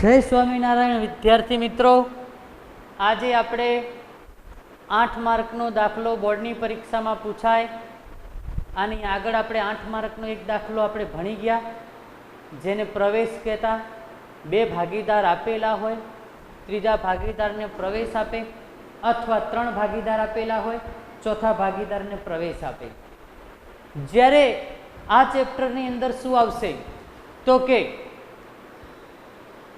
જય સ્વામિનારાયણ વિદ્યાર્થી મિત્રો, આજે આપણે 8 માર્કનો દાખલો બોર્ડની પરીક્ષામાં પૂછાય. આની આગળ આપણે 8 માર્કનો એક દાખલો આપણે ભણી ગયા, જેને પ્રવેશ કહેતા. બે ભાગીદાર આપેલા હોય, ત્રીજા ભાગીદારને પ્રવેશ આપે, અથવા 3 ભાગીદાર આપેલા હોય, ચોથા ભાગીદારને પ્રવેશ આપે. જ્યારે આ ચેપ્ટરની અંદર શું આવશે તો કે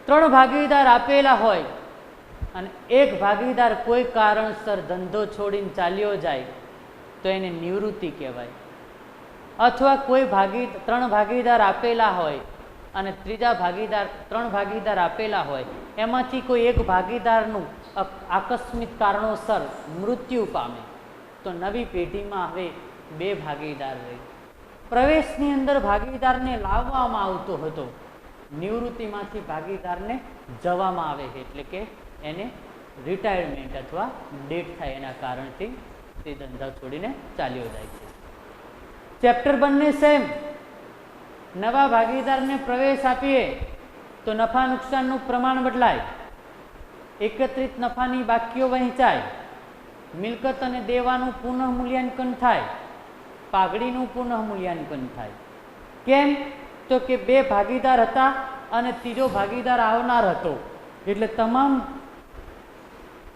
3 ભાગીદાર આપેલા હોય અને એક ભાગીદાર કોઈ કારણસર ધંધો છોડીને ચાલ્યો જાય તો એને નિવૃત્તિ કહેવાય. અથવા કોઈ 3 ભાગીદાર આપેલા હોય અને ત્રીજા ભાગીદાર 3 ભાગીદાર આપેલા હોય, એમાંથી કોઈ એક ભાગીદારનું આકસ્મિક કારણોસર મૃત્યુ પામે તો નવી પેઢીમાં હવે 2 ભાગીદાર રહે. પ્રવેશની અંદર ભાગીદારને લાવવામાં આવતો હતો, નિવૃત્તિમાંથી ભાગીદારને જવામાં આવે છે, એટલે કે એને રિટાયરમેન્ટ અથવા ડેથ થાય એના કારણથી તે ધંધા છોડીને ચાલ્યો જાય છે. ચેપ્ટર બંને સેમ. નવા ભાગીદારને પ્રવેશ આપીએ તો નફા નુકસાનનું પ્રમાણ બદલાય, એકત્રિત નફાની બાકીઓ વહેંચાય, મિલકત અને દેવાનું પુનઃ મૂલ્યાંકન થાય, પાઘડીનું પુનઃ મૂલ્યાંકન થાય. કેમ? તો કે 2 ભાગીદાર હતા અને ત્રીજો ભાગીદાર આવનાર હતો, એટલે તમામ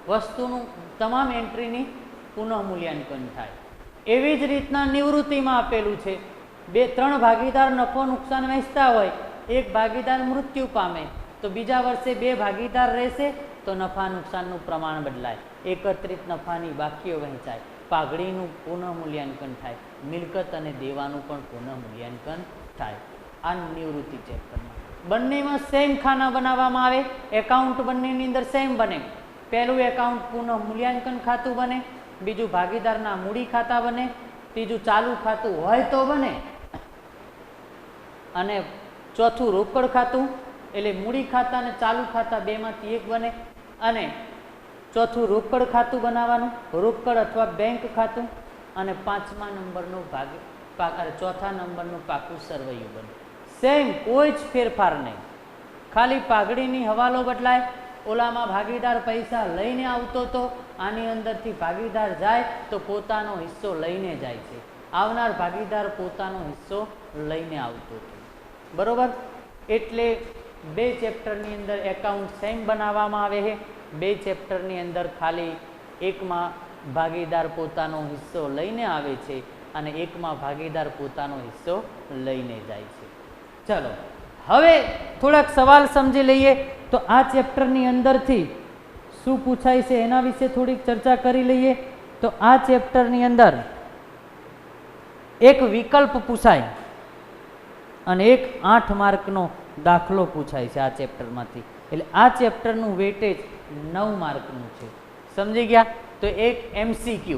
વસ્તુનું તમામ એન્ટ્રીની પુનઃ મૂલ્યાંકન થાય. એવી જ રીતના નિવૃત્તિમાં આપેલું છે, 3 ભાગીદાર નફો નુકસાન વહેંચતા હોય, એક ભાગીદાર મૃત્યુ પામે તો બીજા વર્ષે 2 ભાગીદાર રહેશે તો નફા નુકસાનનું પ્રમાણ બદલાય, એકત્રિત નફાની બાકીઓ વહેંચાય, પાઘડીનું પુનઃ મૂલ્યાંકન થાય, મિલકત અને દેવાનું પણ પુનઃ મૂલ્યાંકન થાય. આ નિવૃત્તિ ચેપ્ટરમાં બંનેમાં સેમ ખાના બનાવવામાં આવે. એકાઉન્ટ બંનેની અંદર સેમ બને. પહેલું એકાઉન્ટ પુનઃ મૂલ્યાંકન ખાતું બને, બીજું ભાગીદારના મૂડી ખાતા બને, ત્રીજું ચાલુ ખાતું હોય તો બને, અને ચોથું રોકડ ખાતું. એટલે મૂડી ખાતા અને ચાલુ ખાતા બેમાંથી એક બને, અને ચોથું રોકડ ખાતું બનાવવાનું, રોકડ અથવા બેંક ખાતું, અને 5મા નંબરનું ચોથા નંબરનું પાકું સરવૈયું બને. સેમ, કોઈ જ ફેરફાર નહીં, ખાલી પાઘડીની હવાલો બદલાય. ઓલામાં ભાગીદાર પૈસા લઈને આવતો હતો, આની અંદરથી ભાગીદાર જાય તો પોતાનો હિસ્સો લઈને જાય છે, આવનાર ભાગીદાર પોતાનો હિસ્સો લઈને આવતો હતો. બરોબર? એટલે 2 ચેપ્ટરની અંદર એકાઉન્ટ સેમ બનાવવામાં આવે છે. 2 ચેપ્ટરની અંદર ખાલી એકમાં ભાગીદાર પોતાનો હિસ્સો લઈને આવે છે અને એકમાં ભાગીદાર પોતાનો હિસ્સો લઈને જાય છે. ચલો, હવે થોડાક સવાલ સમજી લઈએ. તો આ ચેપ્ટરની અંદરથી શું પૂછાય છે એના વિશે થોડીક ચર્ચા કરી લઈએ. તો આ ચેપ્ટરની અંદર એક વિકલ્પ પૂછાય અને એક 8 માર્કનો દાખલો પૂછાય છે આ ચેપ્ટરમાંથી. એટલે આ ચેપ્ટરનું વેટેજ 9 માર્કનું છે. સમજી ગયા? તો એક MCQ.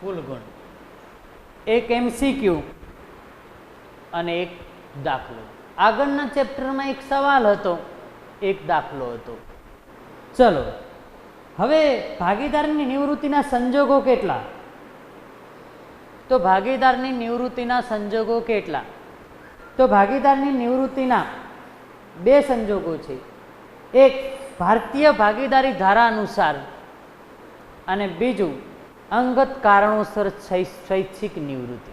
કુલ ગુણ, એક MCQ અને એક દાખલો. આગળના ચેપ્ટરમાં એક સવાલ હતો, એક દાખલો હતો. ચલો, હવે ભાગીદારની નિવૃત્તિના સંજોગો કેટલા? તો ભાગીદારની નિવૃત્તિના સંજોગો કેટલા? તો ભાગીદારની નિવૃત્તિના 2 સંજોગો છે. એક ભારતીય ભાગીદારી ધારા અનુસાર અને બીજું અંગત કારણોસર સ્વૈચ્છિક નિવૃત્તિ.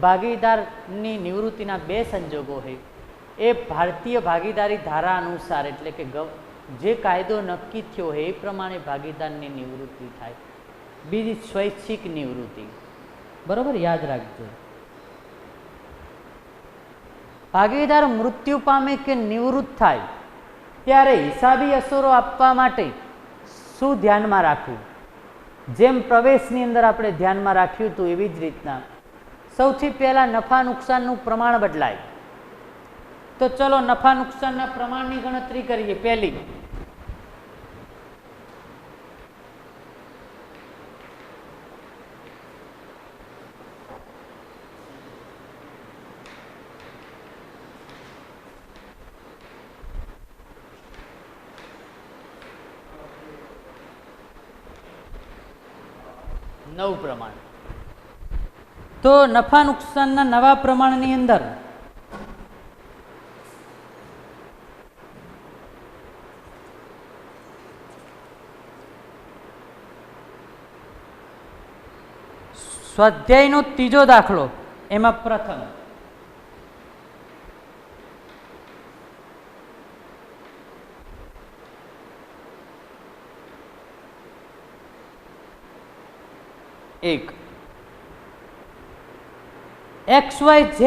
ભાગીદારની નિવૃત્તિના 2 સંજોગો છે. એ ભારતીય ભાગીદારી ધારા અનુસાર, એટલે કે જે કાયદો નક્કી થયો હોય એ પ્રમાણે ભાગીદારની નિવૃત્તિ થાય. બીજી સ્વૈચ્છિક નિવૃત્તિ. બરોબર? યાદ રાખજો. ભાગીદાર મૃત્યુ પામે કે નિવૃત્ત થાય ત્યારે હિસાબી અસરો આપવા માટે શું ધ્યાનમાં રાખવું? જેમ પ્રવેશની અંદર આપણે ધ્યાનમાં રાખ્યું હતું એવી જ રીતના સૌથી પહેલા નફા નુકસાનનું પ્રમાણ બદલાય. તો ચલો નફા નુકસાનના પ્રમાણની ગણતરી કરીએ. પહેલી, નવું પ્રમાણ. તો નફા નુકસાનના નવા પ્રમાણની અંદર સ્વાધ્યાયનો ત્રીજો દાખલો, એમાં પ્રથમ એક XYZ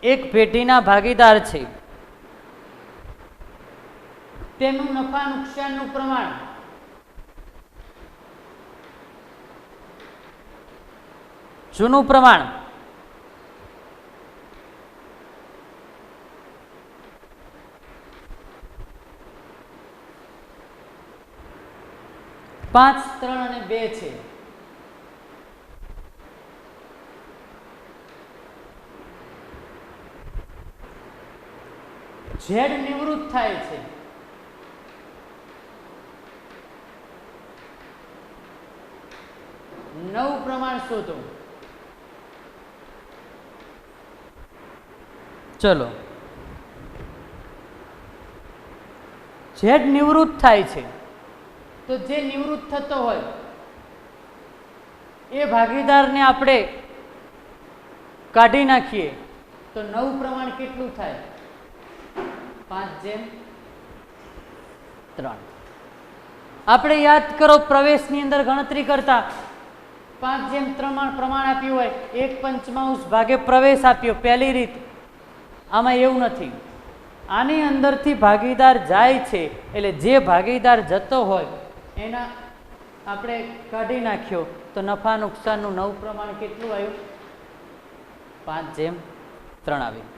એક પેઢીના ભાગીદાર છે. તેનું નફા નુકસાનનું પ્રમાણ જૂનું પ્રમાણ પાંચ, 3 અને 2 છે. ઝેડ નિવૃત્ત થાય છે. નવું પ્રમાણ શોધો. ચલો, ઝેડ નિવૃત્ત થાય છે તો જે નિવૃત્ત થતો હોય એ ભાગીદારને આપણે કાઢી નાખીએ તો નવું પ્રમાણ કેટલું થાય? 5:3. આપણે યાદ કરો, પ્રવેશની અંદર ગણતરી કરતા 5:3 પ્રમાણ આપ્યું હોય, 1/5 ભાગે પ્રવેશ આપ્યો, પહેલી રીત. આમાં એવું નથી. આની અંદરથી ભાગીદાર જાય છે એટલે જે ભાગીદાર જતો હોય એના આપણે કાઢી નાખ્યો તો નફા નુકસાનનું નવું પ્રમાણ કેટલું આવ્યું? 5:3 આવ્યું.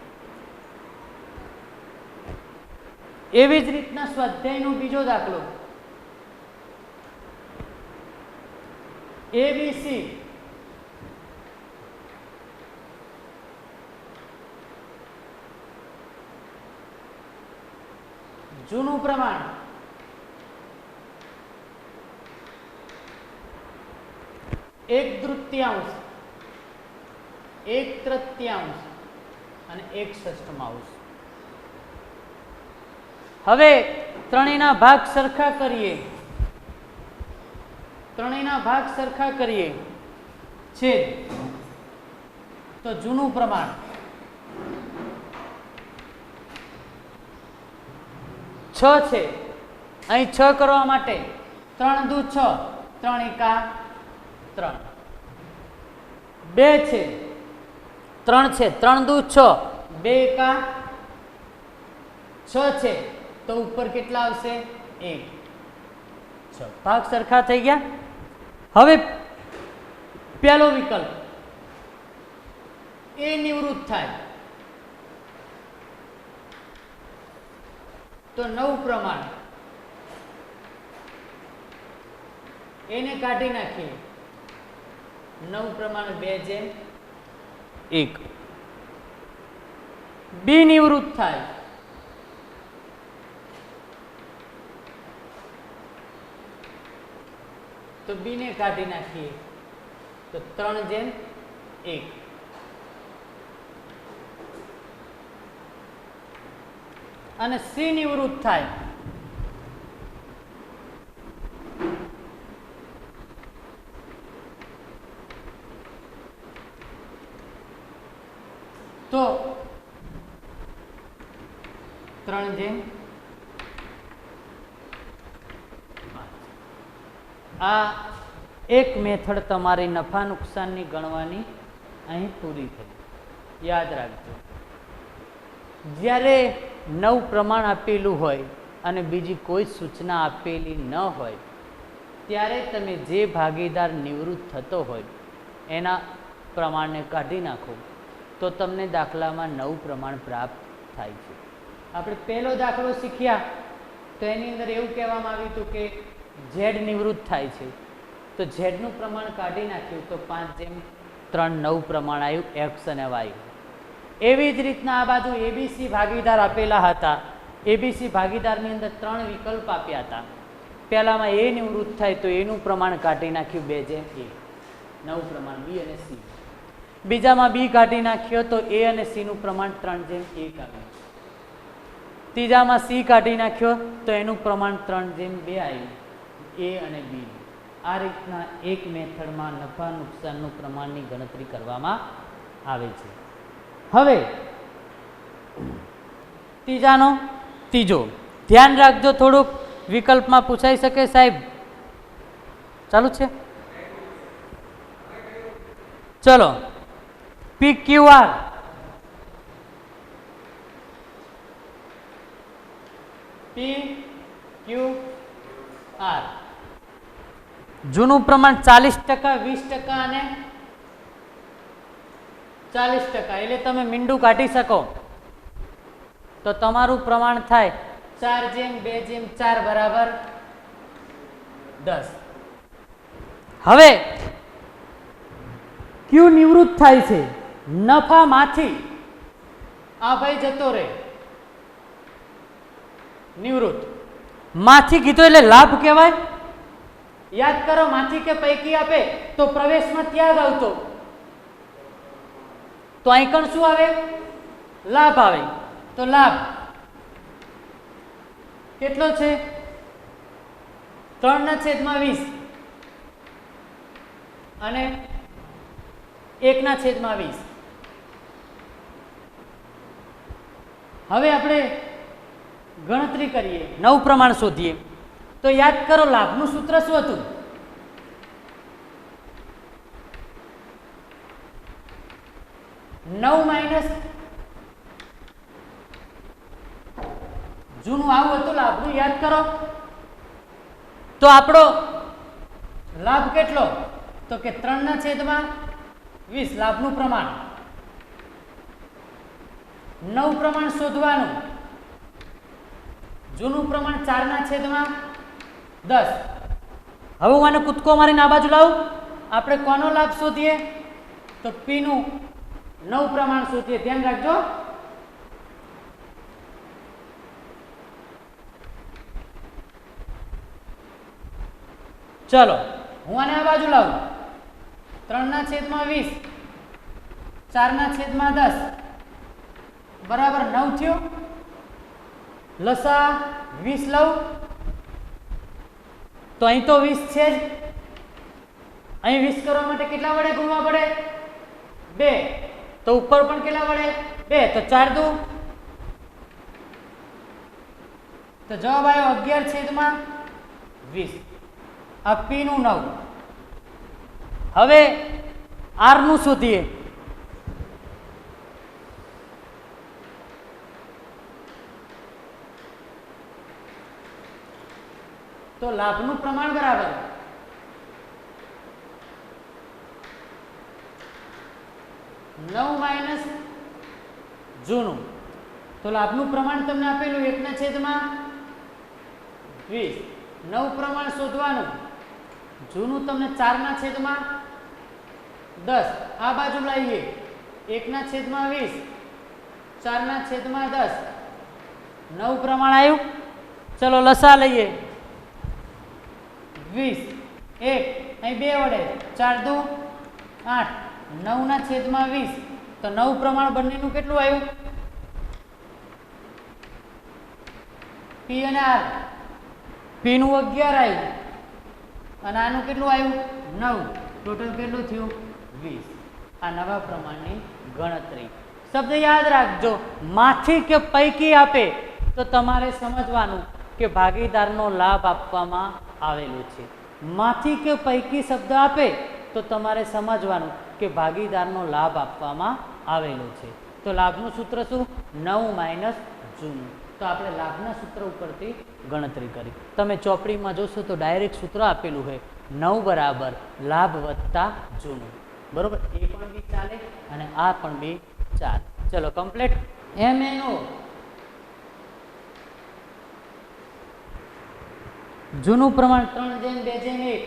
એવી જ રીતના સ્વાધ્યાયનો બીજો દાખલો, ABC જૂનું પ્રમાણ એક તૃતીયાંશ, એક તૃતીયાંશ અને 1/6. હવે ત્રણેયના ભાગ સરખા કરીએ, ત્રણેયના ભાગ સરખા કરીએ છેદ તો જૂનું પ્રમાણ 6 છે. અહીં 6 કરવા માટે 3 દુ 6, 3 એકા 3. 2 છે, 3 છે, 3 દુ 6, 2 એકા 6 છે તો ઉપર કેટલા આવશે? 1. 6 ભાગ સરખા થઈ ગયા. હવે પહેલો વિકલ્પ, એ નિવૃત્ત થાય તો નવું પ્રમાણ એને કાઢી નાખીએ, નવું પ્રમાણ 2:1. બી નિવૃત્ત થાય તો બી ને કાઢી નાખીએ તો 3:1. અને સી નિવૃત્ત થાય તો 3:5. આ એક મેથડ તમારી નફા નુકસાનની ગણવાની અહીં પૂરી થઈ. યાદ રાખજો, જ્યારે નવું પ્રમાણ આપેલું હોય અને બીજી કોઈ સૂચના આપેલી ન હોય ત્યારે તમે જે ભાગીદાર નિવૃત્ત થતો હોય એના પ્રમાણને કાઢી નાખો તો તમને દાખલામાં નવું પ્રમાણ પ્રાપ્ત થાય છે. આપણે પહેલો દાખલો શીખ્યા તો એની અંદર એવું કહેવામાં આવ્યું હતું કે ઝેડ નિવૃત્ત થાય છે તો ઝેડનું પ્રમાણ કાઢી નાખ્યું તો 5:3 નવું પ્રમાણ આવ્યું, એક્સ અને વાય. એવી જ રીતના આ બાજુ એબીસી ભાગીદાર આપેલા હતા. એબીસી ભાગીદારની અંદર 3 વિકલ્પ આપ્યા હતા. પહેલામાં એ નિવૃત્ત થાય તો એનું પ્રમાણ કાઢી નાખ્યું 2:1, નવું પ્રમાણ બી અને સી. બીજામાં બી કાઢી નાખ્યો તો એ અને સી નું પ્રમાણ 3:1 આવ્યું. ત્રીજામાં સી કાઢી નાખ્યો તો એનું પ્રમાણ 3:2 આવ્યું, એ અને બી. આ રીતના એક મેથડમાં નફા નુકસાનનું પ્રમાણની ગણતરી કરવામાં આવે છે. હવે ત્રીજો ધ્યાન રાખજો, થોડુંક વિકલ્પમાં પૂછાઈ શકે સાહેબ. ચાલુ છે? ચલો, PQR PQR જૂનું પ્રમાણ 40%, 20% અને 40%. એટલે તમે મીંડું કાઢી શકો તો તમારું પ્રમાણ થાય 4:2:4 બરાબર 10. હવે ક્યુ નિવૃત્ત થાય છે નફામાંથી, આ ભાઈ જતો રહે નિવૃત્ત. માંથી કીધું એટલે લાભ કહેવાય. યાદ કરો, માંથી કે પૈકી આપે તો પ્રવેશમાં ત્યાગ આવતો, તો અહીં કણ શું આવે? લાભ આવે. તો લાભ કેટલો છે? 3/20 અને 1/20. હવે આપણે ગણતરી કરીએ, નવું પ્રમાણ શોધીએ. તો યાદ કરો, લાભનું સૂત્ર શું હતું? જૂનું આવું હતું લાભનું, યાદ કરો. તો આપણો લાભ કેટલો? તો કે 3/20 લાભનું પ્રમાણ. નવું પ્રમાણ શોધવાનું. જૂનું પ્રમાણ 4/10. હવે હું આને કૂદકો મારીને આ બાજુ લાવું. આપણે કોનો લાભ શોધીએ? તો પી નું નવું પ્રમાણ શોધીએ. ધ્યાન રાખજો. ચલો, હું આને આ બાજુ લાવું. 3/20 4/10 બરાબર 9 થયો. લસા 20 લઉં તો અહીં તો 20 છે જ. અહીં 20 કરવા માટે કેટલા વડે ગુણવા પડે? 2. તો ઉપર પણ કેટલા વડે? 2. તો 4 દુ. તો જવાબ આવ્યો 11/20. આ પી નું 9. હવે આર નું શોધીએ. તો લાભનું પ્રમાણ બરાબર 9 - જૂનું. તો લાભનું પ્રમાણ તમને આપેલું 1/20. નવું પ્રમાણ શોધવાનું. જૂનું તમને 4/10. આ બાજુ લાવીએ 1/20 4/10. નવું પ્રમાણ આવ્યું. ચલો લસા લઈએ. 20 1 અહીં 2 વડે 4 દુ 8 9/20. તો નવું પ્રમાણ બંનેનું કેટલું આવ્યું? પી અને આર. પી નું 11 આવ્યું અને આનું કેટલું આવ્યું? 9. ટોટલ કેટલું થયું? 20. આ નવા પ્રમાણની ગણતરી. શબ્દ યાદ રાખજો, માંથી કે પૈકી આપે તો તમારે સમજવાનું કે ભાગીદારનો લાભ આપવામાં આવેલો છે. માંથી કે પૈકી શબ્દ આપે તો તમારે સમજવાનું કે ભાગીદારનો લાભ આપવામાં આવેલો છે. તો લાભનું સૂત્ર શું? 9 - જૂનું. તો આપણે લાભના સૂત્ર ઉપરથી ગણતરી કરી. તમે ચોપડીમાં જોશો તો ડાયરેક્ટ સૂત્ર આપેલું હોય 9 બરાબર લાભ વત્તા જૂનું. બરોબર, એ પણ બી ચાલે અને આ પણ બી ચાલે. ચલો કમ્પ્લીટ. MNO જૂનું પ્રમાણ 3/2/1.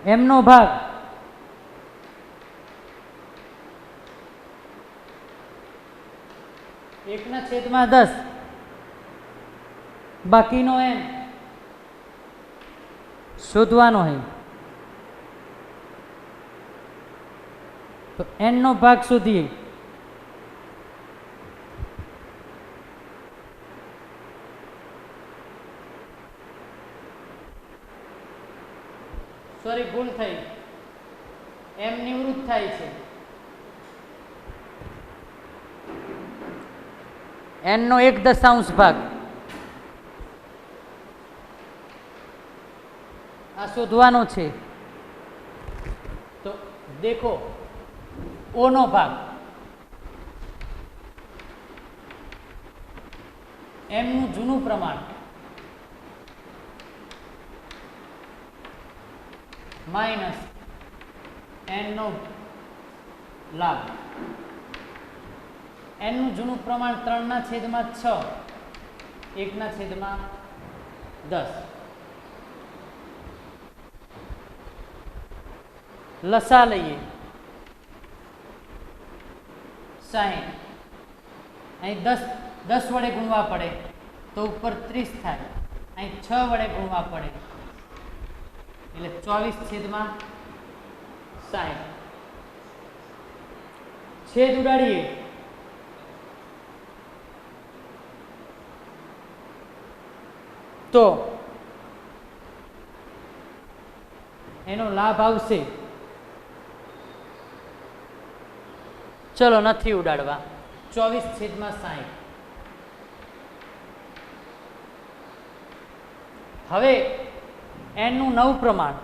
એમનો ભાગ 1/10 બાકીનો n શોધવાનો છે. તો n નો ભાગ શોધીએ. સોરી, ભૂલ થઈ, m નિવૃત્ત થાય છે. n નો 1/10 ભાગ આ શોધવાનો છે. તો દેખો, o નો ભાગ m નું જૂનું પ્રમાણ માઇનસ n નો લાભ. n નું જૂનું પ્રમાણ 3/6 1/10. લસા લઈએ 60. અહીં 10 વડે ગુણવા પડે તો ઉપર 30 થાય. અહીં 6 વડે ગુણવા પડે એટલે 24/60. છેદ ઉડાડીએ તો એનો લાભ આવશે. ચલો, નથી ઉડાડવા. 24/60. હવે n નું નવું પ્રમાણ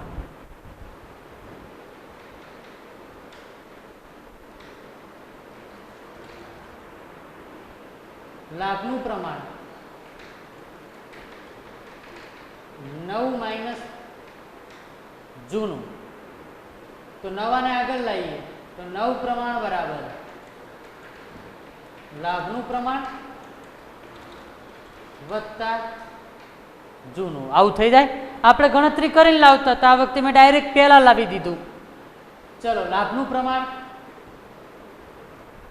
લાભનું પ્રમાણ 9 માઇનસ જૂનું. તો નવાને આગળ લાવીએ તો 9 પ્રમાણ બરાબર લાભનું પ્રમાણ વત્તા જૂનું. આવું થઈ જાય. આપણે ગણતરી કરીને લાવતા તો આ વખતે મેં ડાયરેક્ટ પહેલા લાવી દીધું. ચલો, લાભનું પ્રમાણ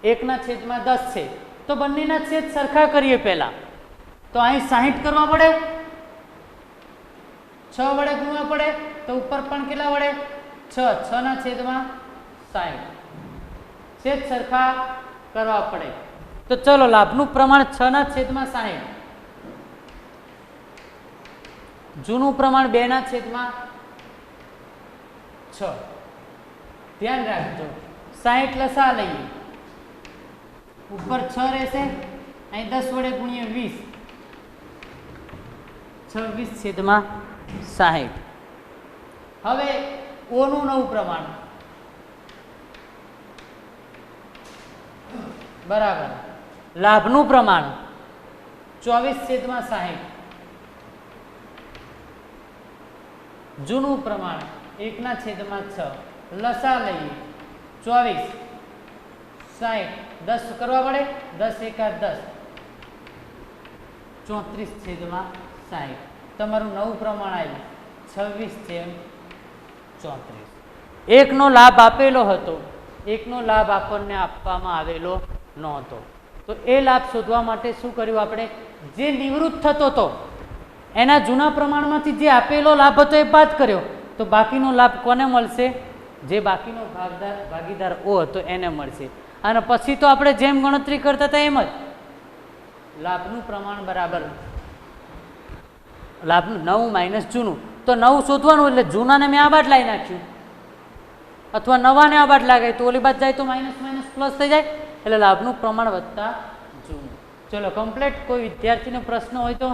1/10 છે તો બંનેના છેદ સરખા કરીએ. પહેલા તો અહીં 60 કરવા પડે, 6 વડે ગુણવા પડે તો ઉપર પણ કેટલા વડે 6/60. છેદ સરખા કરવા પડે. તો ચલો, લાભનું પ્રમાણ 6/60, જૂનું પ્રમાણ 2/6. ધ્યાન રાખજો, 60 લસા લઈએ, ઉપર 6 રહેશે, અહીં 10 વડે ગુણીએ 20, 26/60. હવે o નું નવું પ્રમાણ બરાબર લાભનું પ્રમાણ 24/60, જૂનું પ્રમાણ 1/6. લસા લઈએ 24, 60, 10 કરવા પડે, 10 એકા 10, 34/60. તમારું નવું પ્રમાણ આવ્યું 26/34. એકનો લાભ આપેલો હતો, એકનો લાભ આપણને આપવામાં આવેલો નહોતો. તો એ લાભ શોધવા માટે શું કર્યું આપણે? જે નિવૃત્ત થતો હતો એના જૂના પ્રમાણમાંથી જે આપેલો લાભ હતો એ બાદ કર્યો. તો બાકીનો લાભ કોને મળશે? જે બાકીનો ભાગીદાર ઓ હતો એને મળશે. અને પછી તો આપણે જેમ ગણતરી કરતા હતા એમ જ લાભનું પ્રમાણ બરાબર લાભનું 9 માઇનસ જૂનું. તો 9 શોધવાનું એટલે જૂનાને મેં આ બાદ લાવી નાખ્યું, અથવા નવાને આ બાદ લાગે તો ઓલી બાદ જાય તો માઇનસ માઇનસ પ્લસ થઈ જાય, એટલે લાભનું પ્રમાણ વત્તા જૂનું. ચલો કમ્પ્લીટ. કોઈ વિદ્યાર્થીનો પ્રશ્ન હોય તો